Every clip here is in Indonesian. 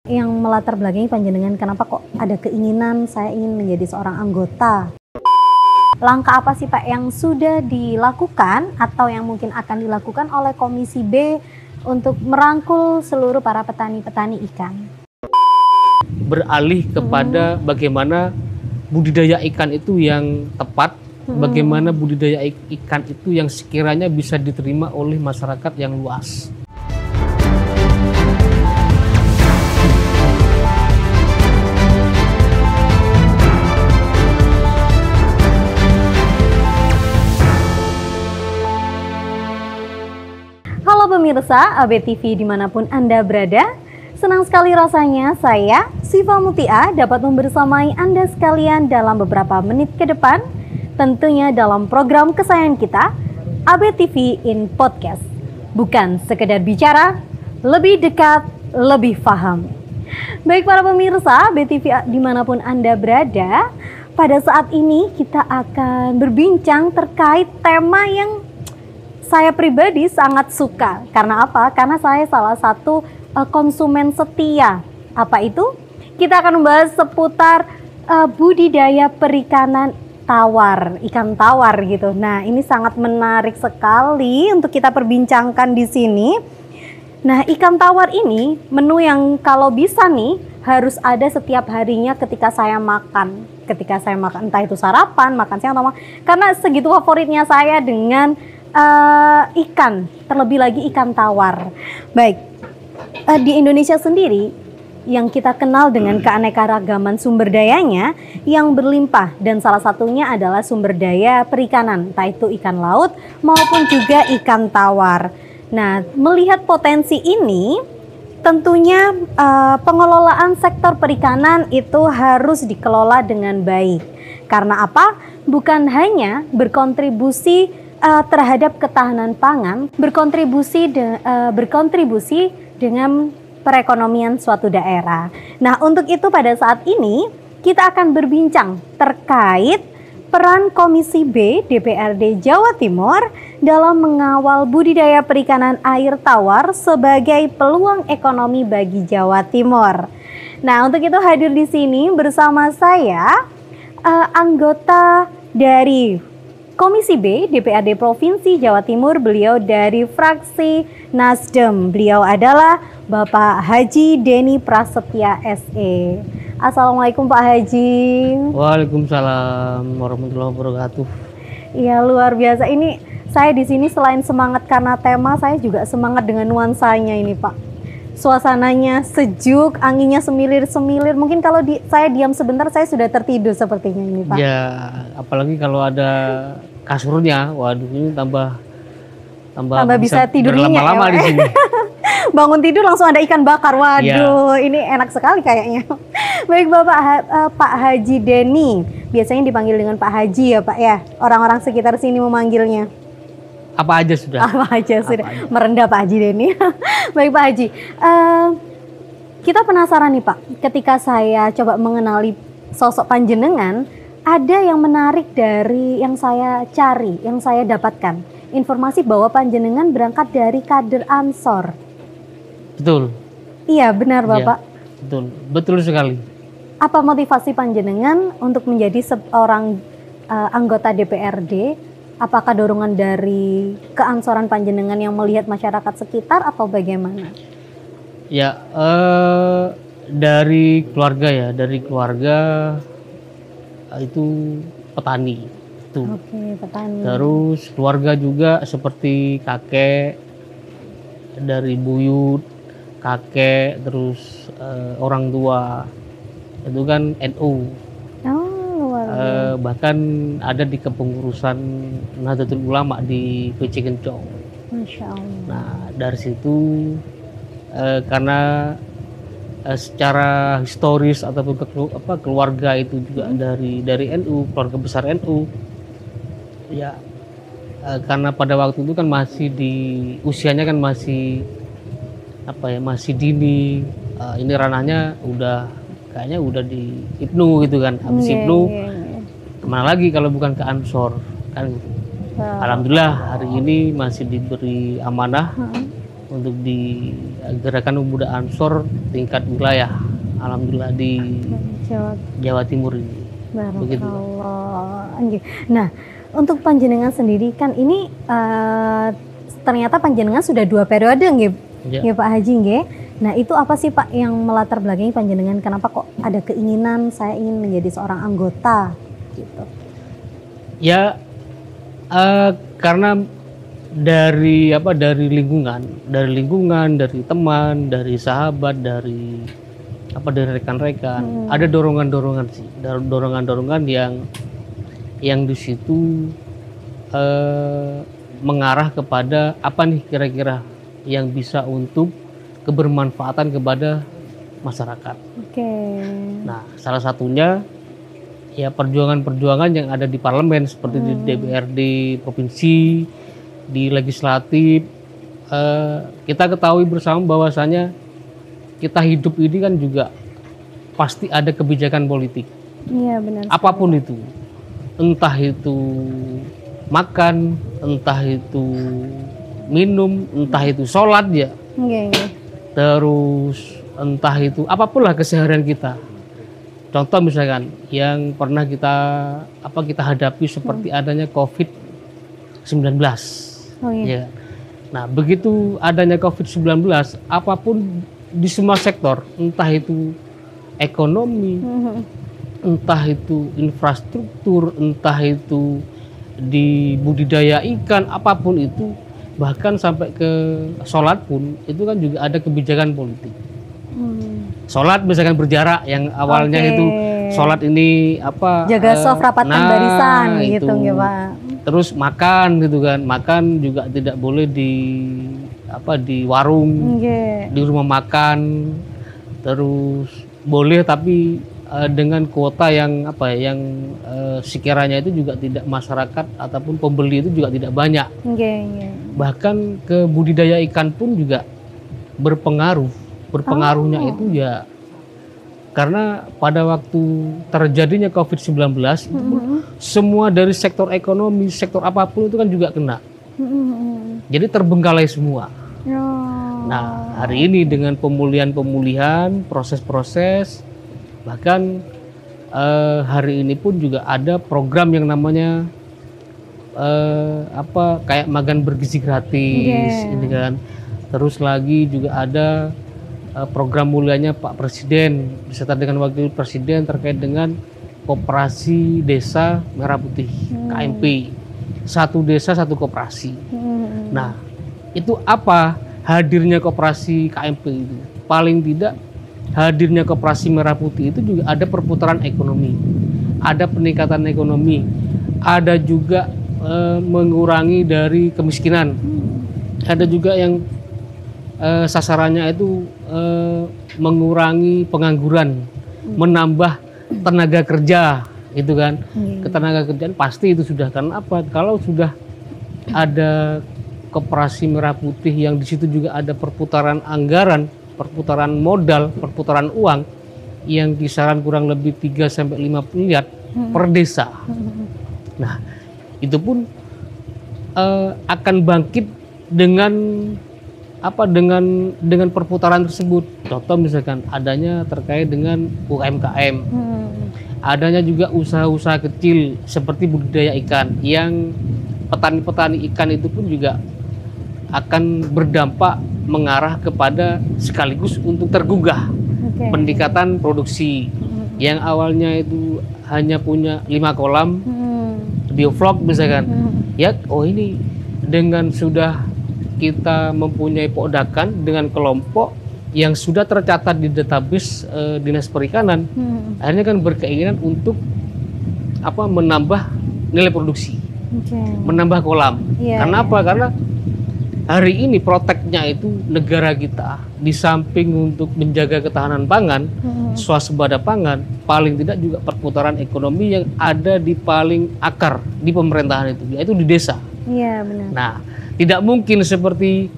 Yang melatar belakangi panjenengan kenapa kok ada keinginan saya ingin menjadi seorang anggota? Langkah apa sih Pak yang sudah dilakukan atau yang mungkin akan dilakukan oleh Komisi B untuk merangkul seluruh para petani-petani ikan? Beralih kepada bagaimana budidaya ikan itu yang tepat, bagaimana budidaya ikan itu yang sekiranya bisa diterima oleh masyarakat yang luas. Halo pemirsa AB TV dimanapun Anda berada, senang sekali rasanya saya, Siva Mutia, dapat membersamai Anda sekalian dalam beberapa menit ke depan, tentunya dalam program kesayangan kita, AB TV in Podcast. Bukan sekedar bicara, lebih dekat, lebih paham. Baik para pemirsa AB TV dimanapun Anda berada, pada saat ini kita akan berbincang terkait tema yang saya pribadi sangat suka. Karena apa? Karena saya salah satu konsumen setia. Apa itu? Kita akan membahas seputar budidaya perikanan tawar, ikan tawar gitu. Nah, ini sangat menarik sekali untuk kita perbincangkan di sini. Nah, ikan tawar ini menu yang kalau bisa nih harus ada setiap harinya ketika saya makan. Ketika saya makan, entah itu sarapan, makan siang atau makan. Karena segitu favoritnya saya dengan ikan, terlebih lagi ikan tawar. Baik, di Indonesia sendiri yang kita kenal dengan keanekaragaman sumber dayanya yang berlimpah, dan salah satunya adalah sumber daya perikanan, entah itu ikan laut maupun juga ikan tawar. Nah, melihat potensi ini, tentunya pengelolaan sektor perikanan itu harus dikelola dengan baik. Karena apa? Bukan hanya berkontribusi terhadap ketahanan pangan, berkontribusi dengan perekonomian suatu daerah. Nah, untuk itu pada saat ini kita akan berbincang terkait peran Komisi B DPRD Jawa Timur dalam mengawal budidaya perikanan air tawar sebagai peluang ekonomi bagi Jawa Timur. Nah, untuk itu hadir di sini bersama saya anggota dari Komisi B DPRD Provinsi Jawa Timur, beliau dari fraksi Nasdem. Beliau adalah Bapak Haji Denny Prasetya SE. Assalamualaikum Pak Haji. Waalaikumsalam warahmatullahi wabarakatuh. Iya, luar biasa. Ini saya di sini selain semangat karena tema, saya juga semangat dengan nuansanya ini Pak. Suasananya sejuk, anginnya semilir-semilir. Mungkin kalau saya diam sebentar, saya sudah tertidur sepertinya ini Pak. Ya, apalagi kalau ada kasurnya, waduh ini tambah bisa tidur berlama-lama di sini. Bangun tidur langsung ada ikan bakar. Waduh, ini enak sekali kayaknya. Baik Pak Haji Denny, biasanya dipanggil dengan Pak Haji ya Pak ya. Orang-orang sekitar sini memanggilnya. Apa aja sudah. Merendah Pak Haji Denny. Baik Pak Haji, kita penasaran nih Pak. Ketika saya coba mengenali sosok panjenengan, ada yang menarik dari yang saya cari, yang saya dapatkan. Informasi bahwa panjenengan berangkat dari kader Ansor. Betul. Iya benar Bapak. Ya, betul sekali. Apa motivasi panjenengan untuk menjadi seorang anggota DPRD? Apakah dorongan dari keansoran panjenengan yang melihat masyarakat sekitar atau bagaimana? Ya, dari keluarga itu petani. Oke, petani. Terus keluarga juga seperti kakek, dari buyut, kakek, terus orang tua itu kan NU. Bahkan ada di kepengurusan Nahdlatul Ulama di PC Kencong. Masya Allah. Nah dari situ karena secara historis ataupun keluarga itu juga dari NU, keluarga besar NU, ya karena pada waktu itu kan masih usianya kan masih masih dini, ini ranahnya kayaknya udah di Ibnu gitu kan, habis Ibnu kemana lagi kalau bukan ke Ansor kan gitu. Alhamdulillah hari ini masih diberi amanah untuk di gerakan pemuda Ansor tingkat wilayah. Alhamdulillah di Jawa Timur ini. Begitu. Nah, untuk panjenengan sendiri kan ini ternyata panjenengan sudah 2 periode nggih, ya Pak Haji nggih. Nah, itu apa sih Pak yang melatar belakangi panjenengan kenapa kok ada keinginan saya ingin menjadi seorang anggota gitu? Ya karena dari lingkungan, dari teman, dari sahabat, dari rekan-rekan, ada dorongan-dorongan sih, dorongan-dorongan yang di situ mengarah kepada apa nih kira-kira yang bisa untuk kebermanfaatan kepada masyarakat. Nah, salah satunya ya perjuangan-perjuangan yang ada di parlemen seperti di DPRD provinsi, di legislatif. Kita ketahui bersama bahwasanya kita hidup ini kan juga pasti ada kebijakan politik. Iya, benar. Apapun itu, entah itu makan, entah itu minum, entah itu sholat ya. Terus entah itu apapun lah keseharian kita. Contoh misalkan yang pernah kita hadapi seperti adanya COVID-19. Ya. Nah, begitu adanya COVID-19, apapun di semua sektor, entah itu ekonomi, entah itu infrastruktur, entah itu di budidaya ikan, apapun itu, bahkan sampai ke sholat pun itu kan juga ada kebijakan politik. Sholat misalkan berjarak yang awalnya itu sholat ini jaga soft rapatkan barisan gitu ya Pak. Terus makan gitu kan, makan juga tidak boleh di warung, di rumah makan, terus boleh tapi dengan kuota yang sekiranya itu juga tidak masyarakat ataupun pembeli itu juga tidak banyak. Bahkan ke budidaya ikan pun juga berpengaruhnya itu ya karena pada waktu terjadinya COVID-19 itu semua dari sektor ekonomi, sektor apapun itu kan juga kena. Jadi terbengkalai semua. Nah, hari ini dengan pemulihan, proses-proses, bahkan hari ini pun juga ada program yang namanya kayak makan bergizi gratis, ini kan. Terus lagi juga ada program mulianya Pak Presiden beserta dengan Wakil Presiden terkait dengan Koperasi Desa Merah Putih KMP, 1 desa 1 koperasi. Nah, itu apa hadirnya koperasi KMP itu? Paling tidak hadirnya Koperasi Merah Putih itu juga ada perputaran ekonomi, ada peningkatan ekonomi, ada juga mengurangi dari kemiskinan, ada juga yang sasarannya itu mengurangi pengangguran, menambah tenaga kerja, gitu kan. Ketenaga kerjaan pasti itu sudah, karena apa? Kalau sudah ada Koperasi Merah Putih yang di situ juga ada perputaran anggaran, perputaran modal, perputaran uang yang kisaran kurang lebih 3 sampai 5 miliar per desa. Nah, itu pun akan bangkit dengan dengan perputaran tersebut. Contoh misalkan adanya terkait dengan UMKM, adanya juga usaha-usaha kecil seperti budidaya ikan, yang petani-petani ikan itu pun juga akan berdampak mengarah kepada sekaligus untuk tergugah peningkatan produksi. Yang awalnya itu hanya punya 5 kolam bioflok misalkan, ya ini dengan sudah kita mempunyai podakan dengan kelompok yang sudah tercatat di database Dinas Perikanan, akhirnya kan berkeinginan untuk menambah nilai produksi, menambah kolam. Karena apa? Karena hari ini proteknya itu negara kita di samping untuk menjaga ketahanan pangan, swasembada pangan, paling tidak juga perputaran ekonomi yang ada di paling akar di pemerintahan itu, yaitu di desa. Iya, benar. Nah, tidak mungkin seperti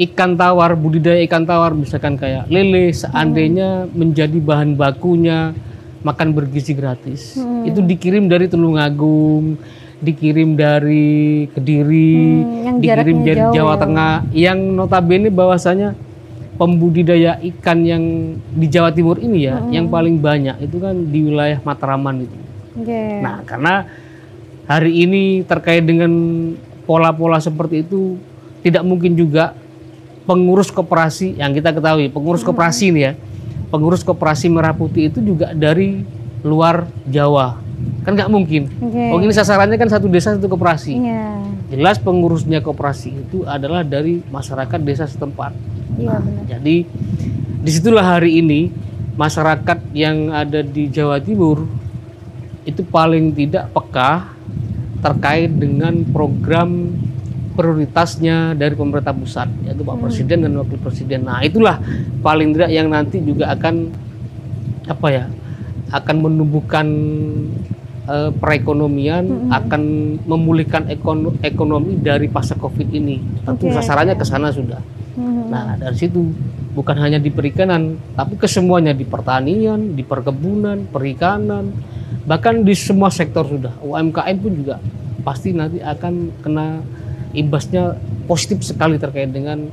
ikan tawar, budidaya ikan tawar misalkan kayak lele, seandainya menjadi bahan bakunya makan bergizi gratis, itu dikirim dari Tulungagung, dikirim dari Kediri, yang dikirim jaraknya dari jauh Jawa ya. Tengah, yang notabene bahwasanya pembudidaya ikan yang di Jawa Timur ini ya, yang paling banyak itu kan di wilayah Matraman itu. Oke. Nah, karena hari ini terkait dengan pola-pola seperti itu, tidak mungkin juga pengurus koperasi yang kita ketahui, pengurus koperasi ini ya, pengurus koperasi Merah Putih itu juga dari luar Jawa. Kan nggak mungkin. Oke. Oh, ini sasarannya kan satu desa satu koperasi. Iya. Jelas pengurusnya koperasi itu adalah dari masyarakat desa setempat. Iya benar. Jadi disitulah hari ini masyarakat yang ada di Jawa Timur itu paling tidak peka terkait dengan program prioritasnya dari pemerintah pusat, yaitu Pak Presiden dan Wakil Presiden. Nah, itulah paling tidak yang nanti juga akan akan menumbuhkan perekonomian, akan memulihkan ekonomi dari pasca Covid ini. Tentu sasarannya ke sana sudah. Nah, dari situ bukan hanya di perikanan, tapi ke semuanya, di pertanian, di perkebunan, perikanan, bahkan di semua sektor sudah. UMKM pun juga pasti nanti akan kena imbasnya positif sekali terkait dengan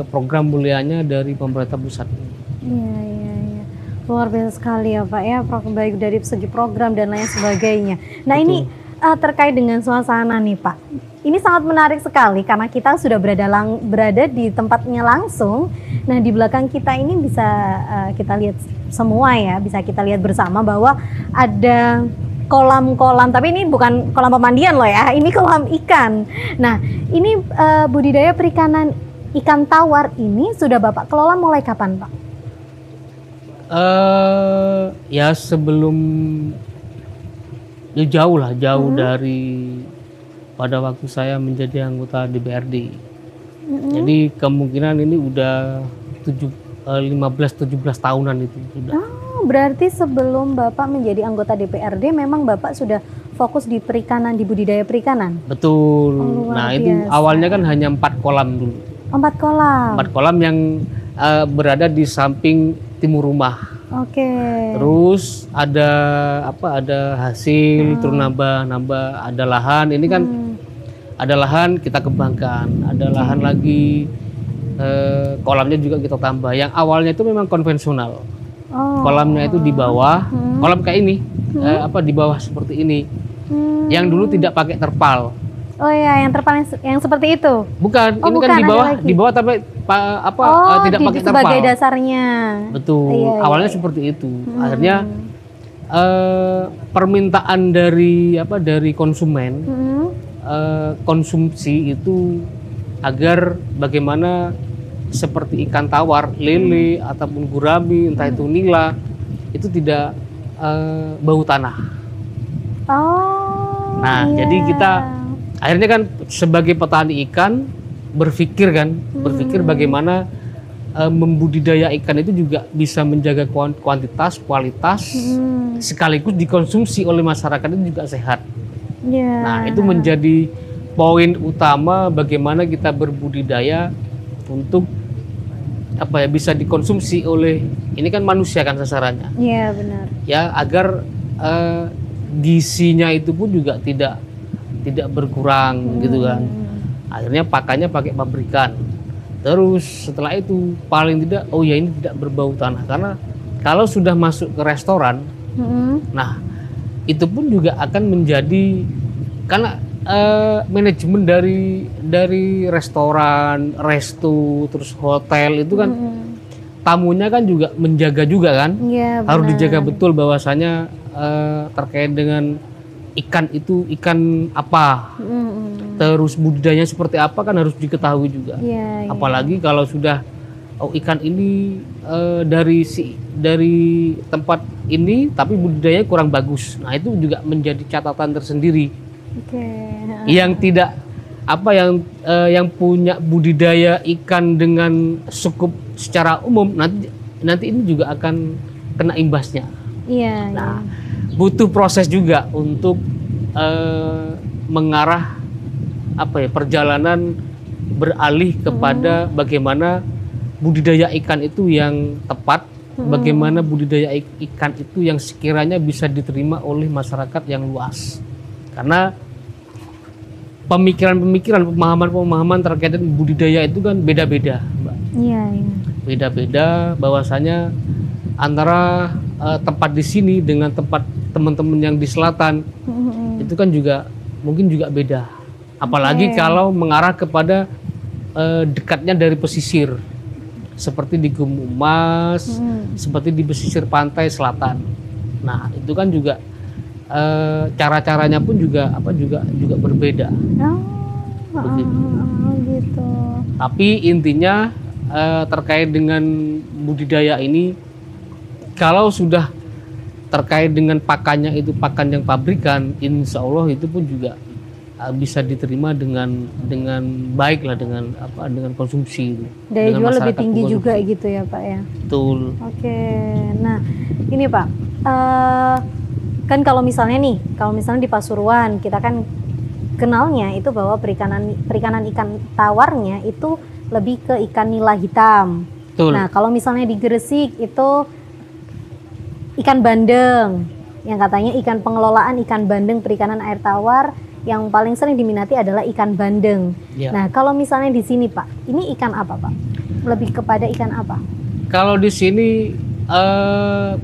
program mulianya dari pemerintah pusat ini. Iya. Luar biasa sekali ya Pak ya, baik dari segi program dan lain sebagainya. Nah Betul. ini terkait dengan suasana nih Pak. Ini sangat menarik sekali karena kita sudah berada di tempatnya langsung. Nah di belakang kita ini bisa kita lihat semua ya, bisa kita lihat bersama bahwa ada kolam-kolam, tapi ini bukan kolam pemandian loh ya, ini kolam ikan. Nah ini budidaya perikanan ikan tawar ini sudah Bapak kelola mulai kapan Pak? Ya sebelum ya jauh dari pada waktu saya menjadi anggota DPRD. Jadi kemungkinan ini udah 15-17 tahunan itu sudah. Oh, berarti sebelum Bapak menjadi anggota DPRD memang Bapak sudah fokus di perikanan, di budidaya perikanan? Betul. Oh, Nah, luar itu biasa. awalnya kan hanya 4 kolam dulu. 4 kolam. 4 kolam yang berada di samping timur rumah. Oke. Terus ada hasil, terus nambah ada lahan. Ini kan ada lahan kita kembangkan, ada lahan lagi, kolamnya juga kita tambah. Yang awalnya itu memang konvensional. Kolamnya itu di bawah, kolam kayak ini, di bawah seperti ini. Yang dulu tidak pakai terpal. Oh ya, yang terpal yang seperti itu. Bukan, Oh, ini bukan, kan ada di bawah tapi tidak pakai terpal. Sebagai dasarnya. Betul. Iya, Awalnya iya. seperti itu. Akhirnya permintaan dari konsumen, konsumsi itu agar bagaimana seperti ikan tawar, lele ataupun gurami, entah itu nila, itu tidak bau tanah. Oh. Nah, iya. jadi kita akhirnya kan sebagai petani ikan berpikir bagaimana membudidaya ikan itu juga bisa menjaga kuantitas, kualitas, sekaligus dikonsumsi oleh masyarakat itu juga sehat. Iya. Nah, itu menjadi poin utama bagaimana kita berbudidaya untuk bisa dikonsumsi oleh, ini kan manusia kan sasarannya. Iya, benar. Ya, agar gizinya itu pun juga tidak berkurang gitu kan. Akhirnya pakannya pakai pabrikan. Terus setelah itu paling tidak ini tidak berbau tanah, karena kalau sudah masuk ke restoran, nah itu pun juga akan menjadi, karena manajemen dari restoran, resto, terus hotel itu kan tamunya kan juga menjaga juga kan. Iya, Harus benar. dijaga betul bahwasanya terkait dengan ikan itu ikan apa, terus budidayanya seperti apa kan harus diketahui juga. Iya, iya. Apalagi kalau sudah ikan ini dari tempat ini tapi budidayanya kurang bagus. Nah, itu juga menjadi catatan tersendiri. Oke. Yang tidak yang punya budidaya ikan dengan cukup secara umum nanti ini juga akan kena imbasnya. Iya. Nah, butuh proses juga untuk mengarah perjalanan beralih kepada bagaimana budidaya ikan itu yang tepat, bagaimana budidaya ikan itu yang sekiranya bisa diterima oleh masyarakat yang luas. Karena pemikiran-pemikiran, pemahaman-pemahaman terkait dengan budidaya itu kan beda-beda, Mbak. Iya, iya. Beda-beda, bahwasanya antara tempat di sini dengan tempat teman-teman yang di selatan itu kan juga mungkin juga beda. Apalagi kalau mengarah kepada dekatnya dari pesisir, seperti di Gumumas, seperti di pesisir pantai selatan. Nah, itu kan juga cara-caranya pun juga juga berbeda. Begitu. Gitu. Tapi intinya terkait dengan budidaya ini, kalau sudah terkait dengan pakannya itu pakan yang pabrikan, insya Allah itu pun juga bisa diterima dengan baik lah, dengan konsumsi. Daya dengan jual lebih masyarakat tinggi pengonsumsi. juga gitu ya Pak ya. Betul. Oke, nah ini Pak, kan kalau misalnya di Pasuruan kita kan kenalnya itu bahwa perikanan ikan tawarnya itu lebih ke ikan nila hitam. Betul. Nah kalau misalnya di Gresik itu ikan bandeng, yang katanya ikan pengelolaan ikan bandeng perikanan air tawar yang paling sering diminati adalah ikan bandeng. Ya. Nah kalau misalnya di sini Pak, ini ikan apa Pak? Lebih kepada ikan apa? Kalau di sini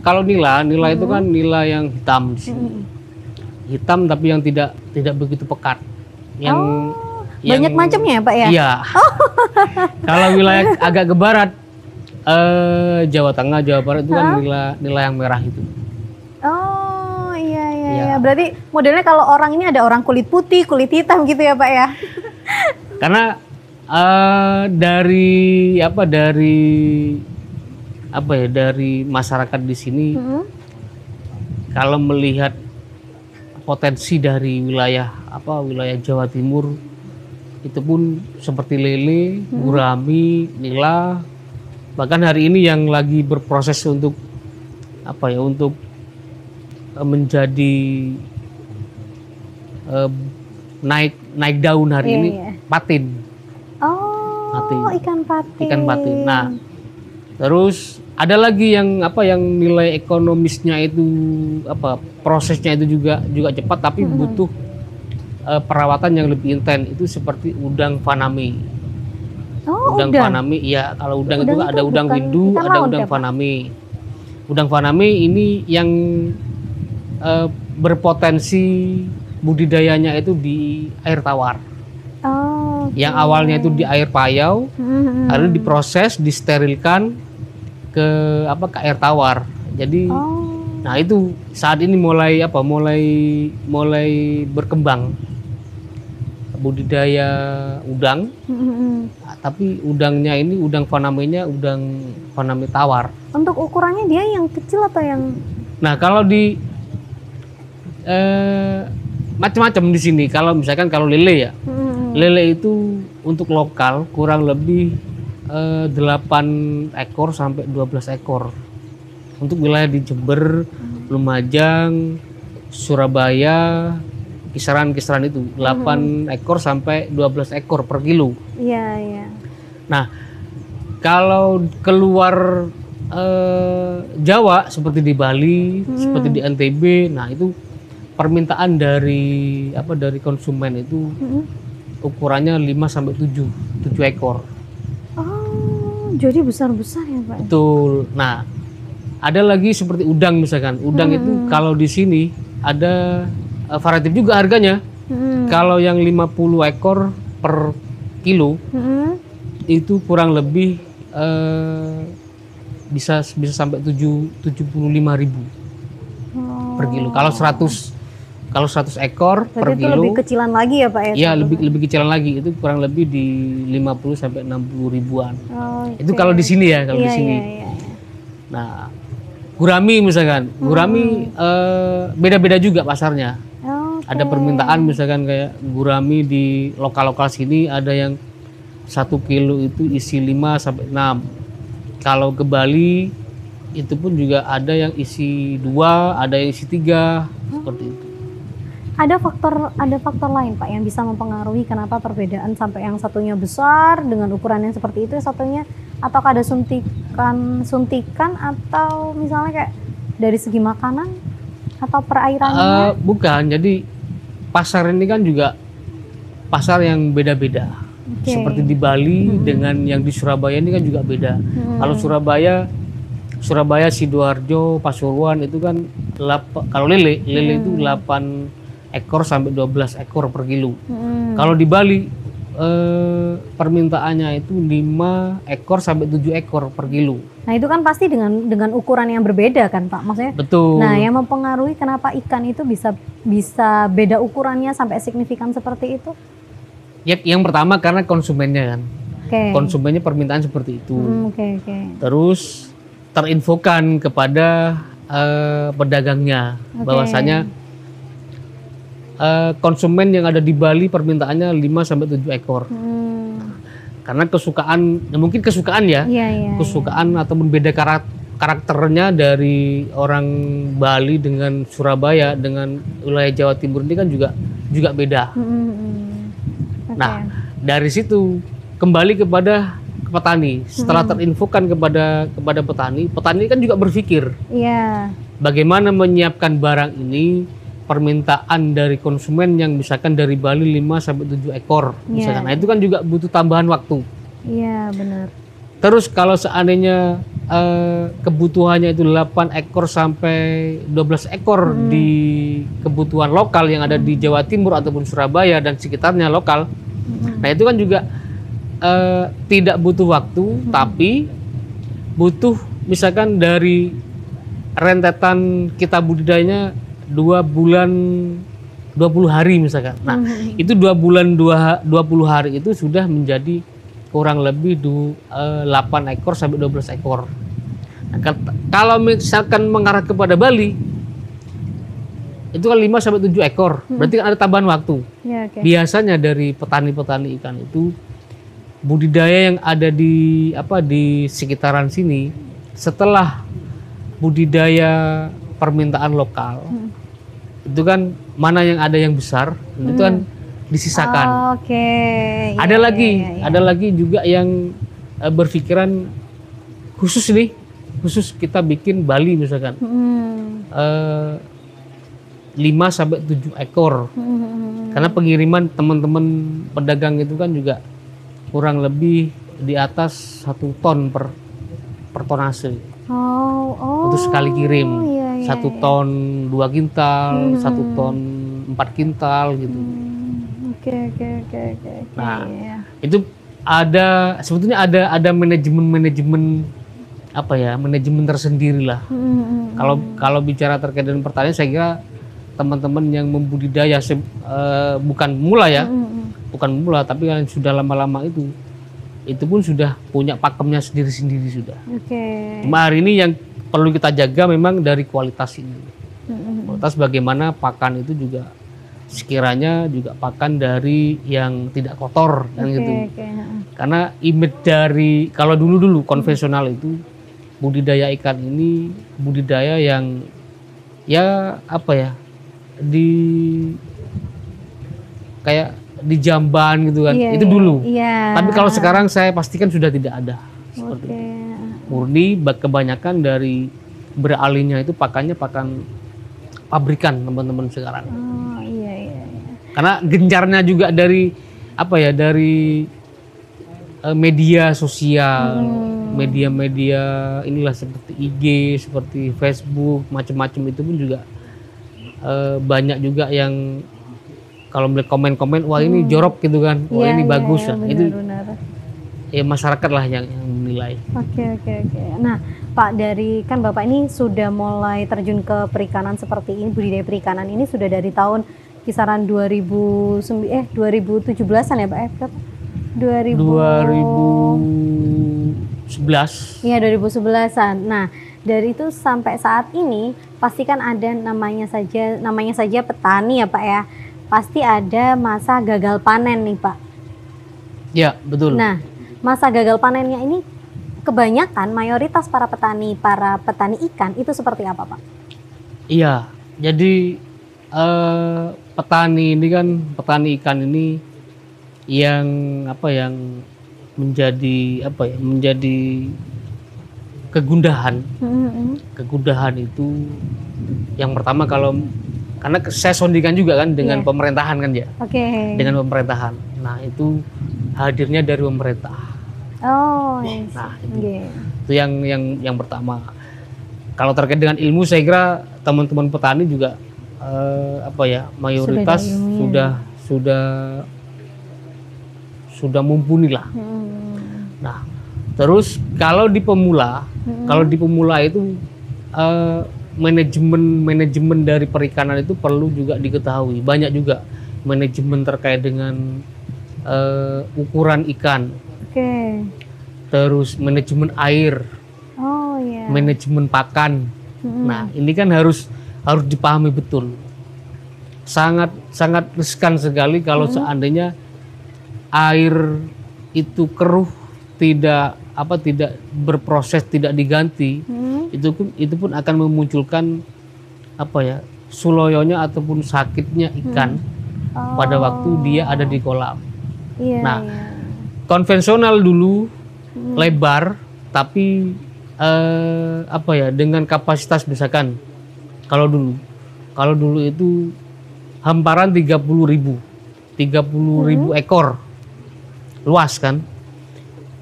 kalau nila itu kan nila yang hitam di sini. Hitam tapi yang tidak begitu pekat. Yang banyak macamnya ya Pak ya? Iya. Kalau wilayah agak ke barat, Jawa Tengah, Jawa Barat itu kan nila yang merah itu. Oh iya. Berarti modelnya kalau orang ini ada orang kulit putih, kulit hitam gitu ya Pak ya? Karena dari masyarakat di sini, kalau melihat potensi dari wilayah Jawa Timur itu pun seperti lele, gurami, nila, bahkan hari ini yang lagi berproses untuk menjadi naik daun hari ini, patin. Oh, ikan patin. Ikan patin. Nah, terus ada lagi yang nilai ekonomisnya itu prosesnya itu juga cepat, tapi butuh perawatan yang lebih intens, itu seperti udang faname. Udang faname, iya. Kalau udang itu ada udang windu, ada udang faname. Udang faname ini yang berpotensi budidayanya itu di air tawar. Yang awalnya itu di air payau, lalu diproses, disterilkan ke air tawar. Jadi, nah itu saat ini mulai berkembang budidaya udang. Tapi udangnya ini udang fanamenya udang faname tawar. Untuk ukurannya dia yang kecil atau yang? Nah kalau di macam-macam di sini. Kalau misalkan lele ya, lele itu untuk lokal kurang lebih 8 ekor sampai 12 ekor. Untuk wilayah di Jember, Lumajang, Surabaya, kisaran itu 8 ekor sampai 12 ekor per kilo. Iya. Nah, kalau keluar Jawa seperti di Bali, seperti di NTB, nah itu permintaan dari konsumen itu ukurannya 5 sampai 7 ekor. Oh, jadi besar-besar ya, Pak? Betul. Nah, ada lagi seperti udang misalkan. Udang itu kalau di sini ada variatif juga harganya. Kalau yang 50 ekor per kilo itu kurang lebih bisa sampai 75.000 per kilo. Kalau 100 ekor per kilo. Itu lebih kecilan lagi ya Pak ya? Iya, lebih kecilan lagi. Itu kurang lebih di 50 sampai 60 ribuan. Itu kalau di sini ya, di sini. Iya. Nah, gurami misalkan. Gurami beda-beda juga pasarnya. Ada permintaan misalkan kayak gurami di lokal-lokal sini ada yang 1 kilo itu isi 5 sampai 6. Kalau ke Bali itu pun juga ada yang isi 2, ada yang isi 3, seperti itu. Ada faktor lain Pak yang bisa mempengaruhi kenapa perbedaan sampai yang satunya besar dengan ukuran yang seperti itu, satunya, atau ada suntikan atau misalnya kayak dari segi makanan atau perairannya? Bukan, jadi pasar ini kan juga pasar yang beda-beda. Oke. Seperti di Bali dengan yang di Surabaya ini kan juga beda. Kalau Surabaya, Sidoarjo, Pasuruan itu kan kalau lele itu 8 ekor sampai 12 ekor per kilo. Kalau di Bali permintaannya itu 5 ekor sampai 7 ekor per kilo. Nah itu kan pasti dengan ukuran yang berbeda kan Pak, maksudnya. Betul. Nah yang mempengaruhi kenapa ikan itu bisa beda ukurannya sampai signifikan seperti itu? Ya, yang pertama karena konsumennya kan. Oke. Konsumennya permintaan seperti itu. Oke. Terus terinfokan kepada pedagangnya bahwasanya konsumen yang ada di Bali permintaannya 5 sampai 7 ekor. Karena kesukaan, mungkin kesukaan ya. Kesukaan atau berbeda karakternya dari orang Bali dengan Surabaya dengan wilayah Jawa Timur ini kan juga beda. Nah, dari situ kembali kepada petani. Setelah terinfokan kepada petani kan juga berpikir bagaimana menyiapkan barang ini, permintaan dari konsumen yang misalkan dari Bali 5 sampai 7 ekor misalkan. Nah, itu kan juga butuh tambahan waktu. Iya, benar. Terus kalau seandainya kebutuhannya itu 8 ekor sampai 12 ekor di kebutuhan lokal yang ada di Jawa Timur ataupun Surabaya dan sekitarnya lokal. Nah, itu kan juga tidak butuh waktu, tapi butuh misalkan dari rentetan kita budidayanya 2 bulan 20 hari misalkan. Nah, itu 2 bulan 20 hari itu sudah menjadi kurang lebih 8 ekor sampai 12 ekor. Nah, kalau misalkan mengarah kepada Bali itu kan 5 sampai 7 ekor. Berarti kan ada tambahan waktu. Biasanya dari petani-petani ikan itu budidaya yang ada di sekitaran sini, setelah budidaya permintaan lokal itu kan mana yang ada yang besar itu kan disisakan. Ada lagi juga yang berpikiran khusus kita bikin Bali misalkan 5 sampai 7 ekor. Karena pengiriman teman-teman pedagang itu kan juga kurang lebih di atas 1 ton per tonase. Untuk sekali kirim 1 ton 2 kintal, 1 ton 4 kintal gitu. Oke. Nah, itu sebetulnya ada manajemen manajemen tersendiri lah. Kalau bicara terkait dengan pertanian, saya kira teman-teman yang membudidaya bukan mula tapi yang sudah lama-lama itu pun sudah punya pakemnya sendiri-sendiri sudah. Cuma hari ini yang perlu kita jaga memang dari kualitas ini. Kualitas bagaimana pakan itu juga sekiranya juga pakan dari yang tidak kotor kan gitu. Karena image dari kalau dulu konvensional itu budidaya ikan ini budidaya yang di jamban gitu kan. Itu dulu. Tapi kalau sekarang saya pastikan sudah tidak ada seperti itu. Murni kebanyakan dari beralihnya itu pakannya pakan pabrikan teman-teman sekarang. Karena gencarnya juga dari media sosial, media-media inilah seperti IG, seperti Facebook, macam-macam itu pun juga banyak juga yang kalau melihat komen-komen, wah ini jorok gitu kan, wah ini bagus kan. Itu ya masyarakat lah yang menilai. Oke. Nah, Pak, dari kan Bapak ini sudah mulai terjun ke perikanan seperti ini, budidaya perikanan ini sudah dari tahun kisaran 2017-an ya, Pak? 2011. Iya, 2011-an. Nah, dari itu sampai saat ini pasti kan ada namanya saja petani ya, Pak ya. Pasti ada masa gagal panen nih, Pak. Ya, betul. Nah, masa gagal panennya ini kebanyakan mayoritas para petani ikan itu seperti apa, Pak? Iya, jadi petani ikan ini yang menjadi kegundahan. Kegundahan itu yang pertama kalau karena saya sondikan juga kan dengan Iya. pemerintahan kan ya, Oke. dengan pemerintahan. Nah itu hadirnya dari pemerintah. Oh, yes. Nah Oke. itu yang pertama. Kalau terkait dengan ilmu, saya kira teman-teman petani juga mayoritas Sudah ada ilmunya. sudah mumpuni lah. Nah, terus kalau di pemula itu manajemen dari perikanan itu perlu juga diketahui. Banyak juga manajemen terkait dengan ukuran ikan, Oke. terus manajemen air, Oh ya. manajemen pakan. Nah, ini kan harus dipahami betul. Sangat riskan sekali kalau seandainya air itu keruh, tidak berproses, tidak diganti. Itu pun akan memunculkan suloyonya ataupun sakitnya ikan pada waktu dia ada di kolam. Iya, Nah, iya. konvensional dulu lebar, tapi dengan kapasitas misalkan kalau dulu itu hamparan 30.000 ekor luas kan.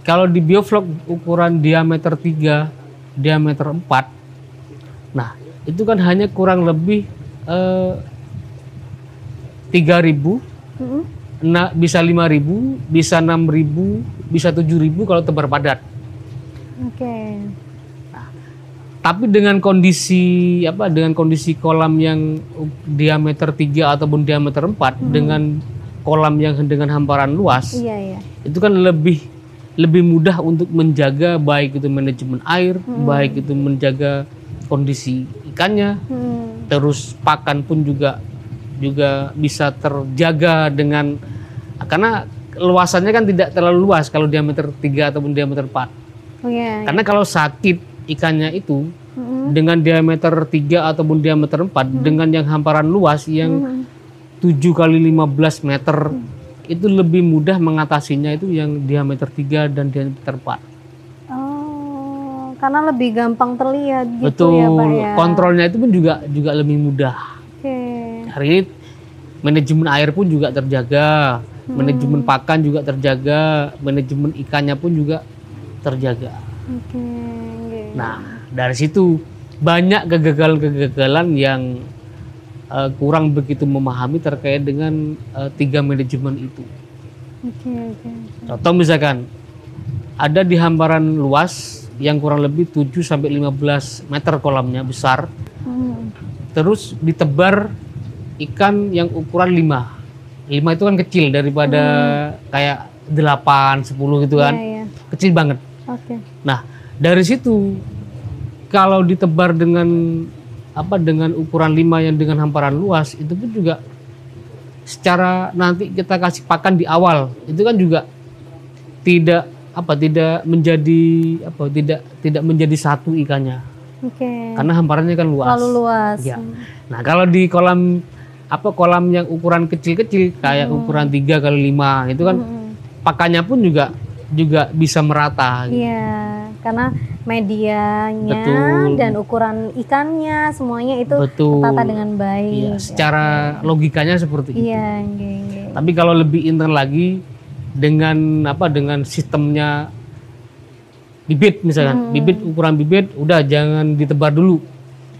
Kalau di bioflok ukuran diameter 3, diameter 4, nah itu kan hanya kurang lebih 3.000, nah, bisa 5.000, bisa 6.000, bisa 7.000 kalau tebar padat. Oke. Tapi dengan kondisi kolam yang diameter 3 ataupun diameter 4 dengan kolam yang dengan hamparan luas, Iya, iya. itu kan lebih mudah untuk menjaga, baik itu manajemen air, baik itu menjaga kondisi ikannya, terus pakan pun juga bisa terjaga karena luasannya kan tidak terlalu luas kalau diameter 3 ataupun diameter 4. Oh iya. Karena kalau sakit ikannya itu dengan diameter 3 ataupun diameter 4 dengan yang hamparan luas yang 7 kali 15 meter itu lebih mudah mengatasinya itu yang diameter 3 dan diameter 4. Oh, karena lebih gampang terlihat gitu. Betul. Ya, Pak ya. Kontrolnya itu pun juga lebih mudah. Oke. Hari ini manajemen air pun juga terjaga, manajemen pakan juga terjaga, manajemen ikannya pun juga terjaga. Oke. Nah, dari situ banyak kegagalan-kegagalan yang kurang begitu memahami terkait dengan 3 manajemen itu. Oke. Contoh misalkan ada di hamparan luas yang kurang lebih 7 sampai 15 meter kolamnya besar. Terus ditebar ikan yang ukuran 5. 5 itu kan kecil daripada kayak 8, 10 gitu kan. Iya, iya. Kecil banget. Oke. Nah, dari situ kalau ditebar dengan ukuran 5 yang dengan hamparan luas, itu pun juga secara nanti kita kasih pakan di awal, itu kan juga tidak menjadi satu ikannya. Oke. Karena hamparannya kan luas. Terlalu luas. Ya. Nah, kalau di kolam yang ukuran kecil-kecil kayak ukuran 3 kali 5 itu kan pakannya pun juga bisa merata gitu. Iya, karena medianya Betul. dan ukuran ikannya semuanya itu Betul. tertata dengan baik. Iya, secara logikanya seperti itu. Iya, nggih. Tapi kalau lebih intern lagi dengan sistemnya bibit misalkan, ukuran bibit udah jangan ditebar dulu.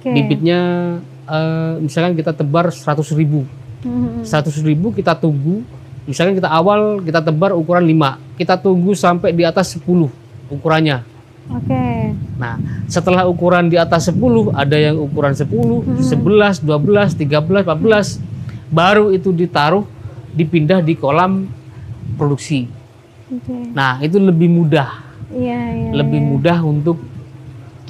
Oke. Bibitnya misalkan kita tebar 100.000. 100.000 kita tunggu. Misalkan kita tebar ukuran 5. Kita tunggu sampai di atas 10 ukurannya. Oke. Nah, setelah ukuran di atas 10, ada yang ukuran 10, 11, 12, 13, 14, baru itu dipindah di kolam produksi. Oke. Nah, itu lebih mudah. Iya. Lebih mudah untuk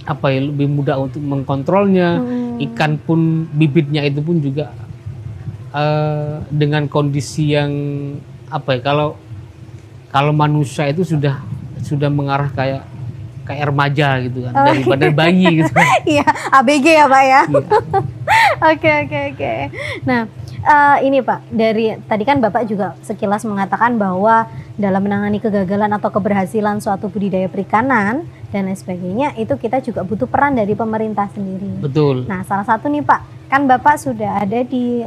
lebih mudah untuk mengkontrolnya. Ikan pun bibitnya itu pun juga dengan kondisi yang kalau manusia itu sudah mengarah kayak remaja gitu kan, daripada bayi gitu. Iya, ABG ya Pak ya. Iya. Oke. Nah, ini Pak, dari tadi kan Bapak juga sekilas mengatakan bahwa dalam menangani kegagalan atau keberhasilan suatu budidaya perikanan dan lain sebagainya, itu kita juga butuh peran dari pemerintah sendiri. Betul. Nah, salah satu nih Pak, kan Bapak sudah ada di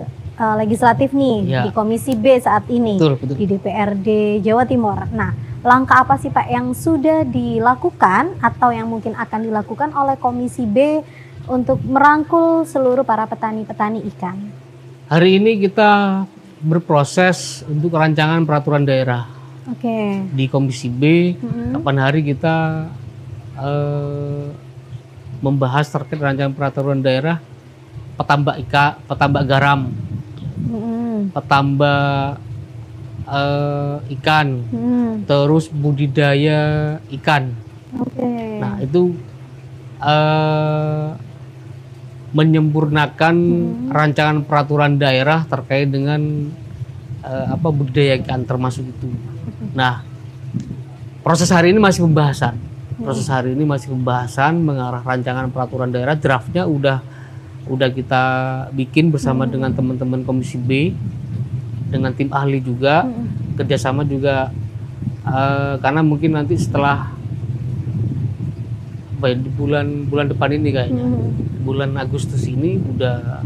legislatif nih, Ya. di Komisi B saat ini, Betul. di DPRD Jawa Timur. Nah, langkah apa sih Pak yang sudah dilakukan atau yang mungkin akan dilakukan oleh Komisi B untuk merangkul seluruh para petani-petani ikan? Hari ini kita berproses untuk rancangan peraturan daerah Oke. di Komisi B. Mm-mm. Kapan hari kita membahas terkait rancangan peraturan daerah petambak garam, Mm-mm. petambak ikan, Mm-mm. terus budidaya ikan. Oke. Nah, itu menyempurnakan rancangan peraturan daerah terkait dengan budidaya ikan termasuk itu. Nah, proses hari ini masih pembahasan. Mengarah rancangan peraturan daerah. Draftnya udah kita bikin bersama dengan teman-teman Komisi B, dengan tim ahli juga, kerjasama juga, karena mungkin nanti setelah di bulan depan ini kayaknya, bulan Agustus ini udah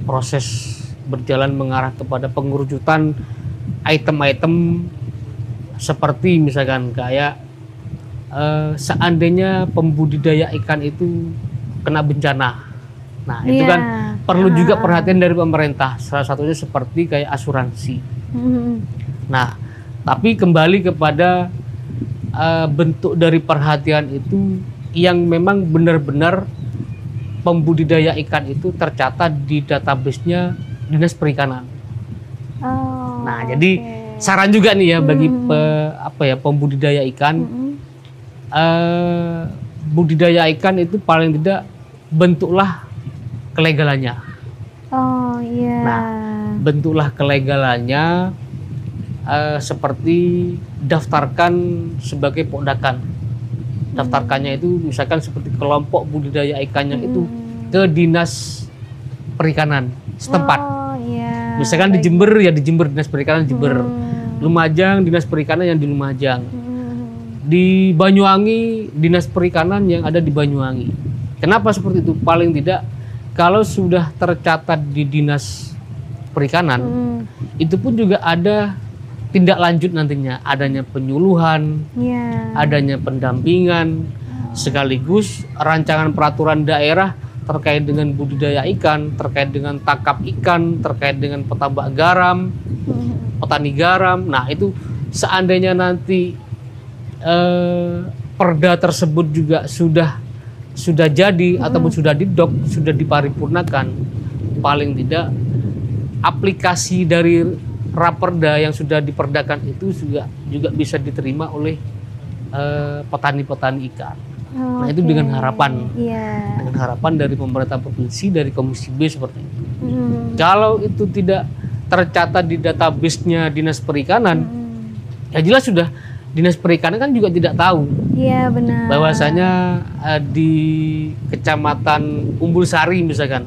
proses berjalan mengarah kepada pengerucutan item-item seperti misalkan kayak seandainya pembudidaya ikan itu kena bencana. Nah, itu kan perlu juga perhatian dari pemerintah. Salah satunya seperti kayak asuransi. Nah, tapi kembali kepada bentuk dari perhatian itu yang memang benar-benar pembudidaya ikan itu tercatat di database-nya Dinas Perikanan. Oh, Nah, jadi saran juga nih ya bagi pembudidaya ikan. Budidaya ikan itu paling tidak bentuklah kelegalannya. Oh iya. Nah, bentuklah kelegalannya seperti daftarkan sebagai podakan. Daftarkannya itu misalkan seperti kelompok budidaya ikannya itu ke Dinas Perikanan setempat. Oh iya. Misalkan di Jember ya di Jember, Dinas Perikanan Jember. Lumajang, Dinas Perikanan yang di Lumajang. Di Banyuwangi, Dinas Perikanan yang ada di Banyuwangi. Kenapa seperti itu? Paling tidak kalau sudah tercatat di Dinas Perikanan, itu pun juga ada tindak lanjut nantinya, adanya penyuluhan, adanya pendampingan, sekaligus rancangan peraturan daerah terkait dengan budidaya ikan, terkait dengan tangkap ikan, terkait dengan petambak garam, petani garam. Nah, itu seandainya nanti perda tersebut juga sudah jadi ataupun sudah didok, sudah diparipurnakan, paling tidak aplikasi dari raperda yang sudah diperdakan itu juga bisa diterima oleh petani-petani ikan. Nah, itu dengan harapan dari pemerintah provinsi, dari Komisi B seperti itu. Kalau itu tidak tercatat di database-nya Dinas Perikanan, ya jelas sudah Dinas Perikanan kan juga tidak tahu. Iya benar. Bahwasanya di Kecamatan Umbul Sari misalkan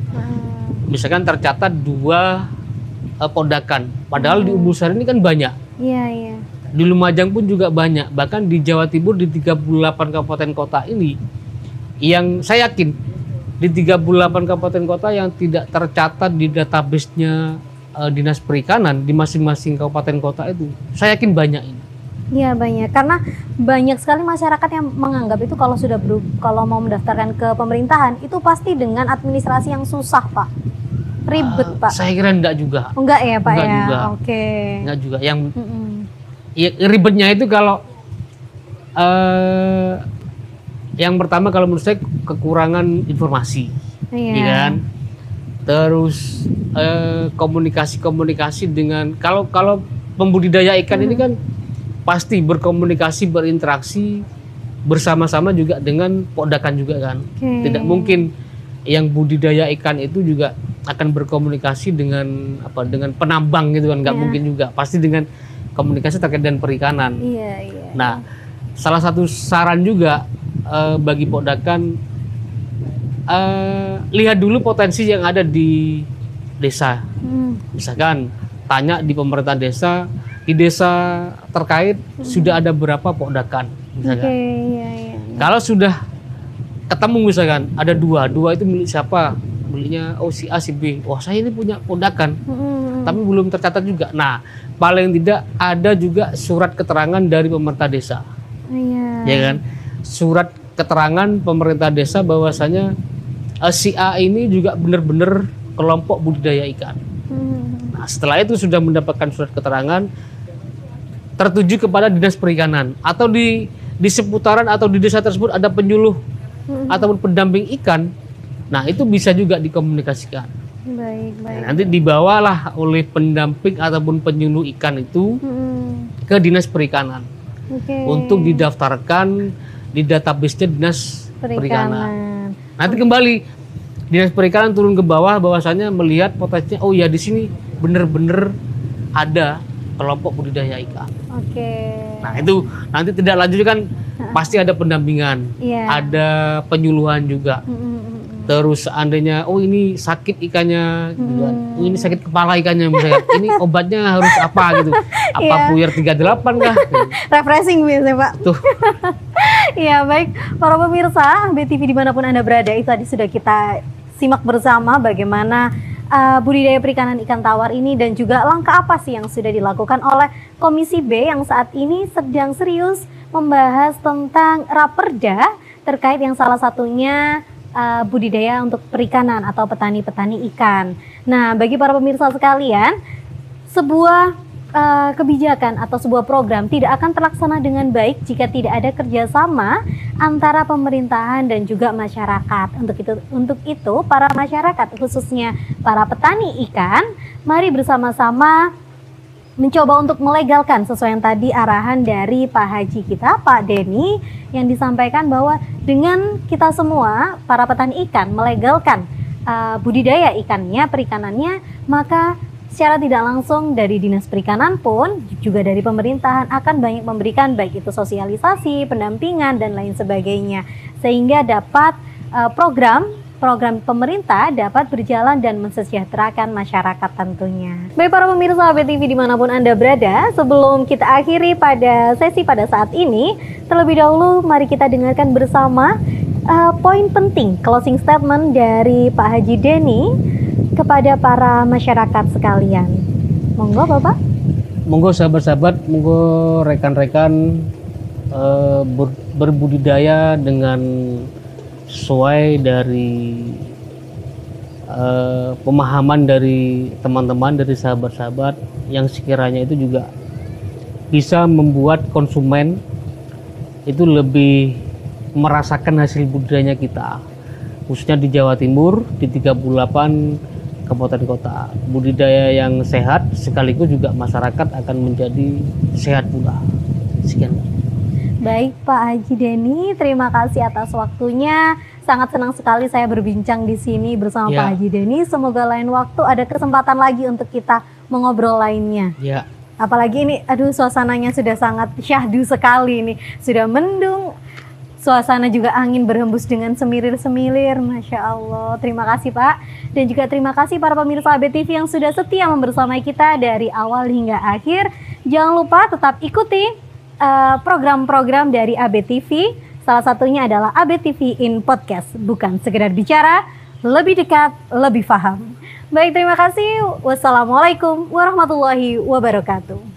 tercatat 2 podakan. Padahal di Umbul Sari ini kan banyak. Iya. Di Lumajang pun juga banyak. Bahkan di Jawa Timur di 38 kabupaten kota ini, yang saya yakin di 38 kabupaten kota yang tidak tercatat di database-nya Dinas Perikanan di masing-masing kabupaten kota itu, saya yakin banyak ini. Iya banyak, karena banyak sekali masyarakat yang menganggap itu kalau mau mendaftarkan ke pemerintahan itu pasti dengan administrasi yang susah Pak, ribet Pak. Saya kira enggak juga. Enggak ya Pak enggak ya. Juga. Oke. Enggak juga. Yang ya, ribetnya itu kalau yang pertama kalau menurut saya kekurangan informasi, ya kan? Terus komunikasi dengan kalau pembudidaya ikan ini kan pasti berkomunikasi, berinteraksi bersama-sama juga dengan podakan juga kan. Tidak mungkin yang budidaya ikan itu juga akan berkomunikasi dengan penambang gitu kan, nggak mungkin juga. Pasti dengan komunikasi terkait dengan perikanan. Nah, salah satu saran juga bagi podakan, lihat dulu potensi yang ada di desa. Misalkan tanya di pemerintah desa, di desa terkait sudah ada berapa podakan misalkan. Kalau sudah ketemu misalkan ada dua itu milik siapa, belinya si A si B. Wah, saya ini punya podakan, tapi belum tercatat juga. Nah, paling tidak ada juga surat keterangan dari pemerintah desa, ya kan? Surat keterangan pemerintah desa bahwasanya si A ini juga benar-benar kelompok budidaya ikan. Nah, setelah itu sudah mendapatkan surat keterangan, tertuju kepada dinas perikanan atau di seputaran atau di desa tersebut ada penyuluh ataupun pendamping ikan. Nah, itu bisa juga dikomunikasikan. Baik. Nah, nanti dibawalah oleh pendamping ataupun penyuluh ikan itu ke dinas perikanan untuk didaftarkan di database-nya dinas perikanan. Nanti kembali dinas perikanan turun ke bawah bahwasanya melihat potensinya, oh ya di sini benar-benar ada kelompok budidaya ikan. Nah, itu nanti tidak lanjut kan pasti ada pendampingan, ada penyuluhan juga. Terus seandainya ini sakit ikannya, oh, ini sakit kepala ikannya misalnya, ini obatnya harus apa gitu. Apa puyer 38 kah? Refreshing biasanya, Pak. Tuh. Iya, baik. Para pemirsa ABTV dimanapun Anda berada, itu tadi sudah kita simak bersama bagaimana budidaya perikanan ikan tawar ini dan juga langkah apa sih yang sudah dilakukan oleh Komisi B yang saat ini sedang serius membahas tentang raperda terkait yang salah satunya budidaya untuk perikanan atau petani-petani ikan. Nah, bagi para pemirsa sekalian, sebuah kebijakan atau sebuah program tidak akan terlaksana dengan baik jika tidak ada kerjasama antara pemerintahan dan juga masyarakat. Untuk itu para masyarakat, khususnya para petani ikan, mari bersama-sama mencoba untuk melegalkan sesuai yang tadi arahan dari Pak Haji kita, Pak Denny, yang disampaikan bahwa dengan kita semua para petani ikan melegalkan budidaya ikannya, perikanannya, maka secara tidak langsung dari Dinas Perikanan pun juga dari pemerintahan akan banyak memberikan baik itu sosialisasi, pendampingan dan lain sebagainya, sehingga dapat program pemerintah dapat berjalan dan mensejahterakan masyarakat tentunya. Baik para pemirsa ABTV dimanapun Anda berada, sebelum kita akhiri pada sesi pada saat ini, terlebih dahulu mari kita dengarkan bersama poin penting closing statement dari Pak Haji Denny kepada para masyarakat sekalian. Monggo Bapak. Monggo sahabat-sahabat, monggo rekan-rekan berbudidaya dengan sesuai dari pemahaman dari teman-teman, dari sahabat-sahabat yang sekiranya itu juga bisa membuat konsumen itu lebih merasakan hasil budidayanya kita, khususnya di Jawa Timur di 38 kabupaten kota. Budidaya yang sehat sekaligus juga masyarakat akan menjadi sehat pula. Sekian. Baik Pak Haji Denny, terima kasih atas waktunya. Sangat senang sekali saya berbincang di sini bersama Pak Haji Denny. Semoga lain waktu ada kesempatan lagi untuk kita mengobrol lainnya. Ya. Apalagi ini, suasananya sudah sangat syahdu sekali nih. Sudah mendung, suasana juga angin berhembus dengan semilir-semilir. Masya Allah. Terima kasih Pak. Dan juga terima kasih para pemirsa ABTV yang sudah setia membersamai kita dari awal hingga akhir. Jangan lupa tetap ikuti program-program dari ABTV, salah satunya adalah ABTV in Podcast, bukan sekedar bicara, lebih dekat, lebih paham. Baik, terima kasih. Wassalamualaikum warahmatullahi wabarakatuh.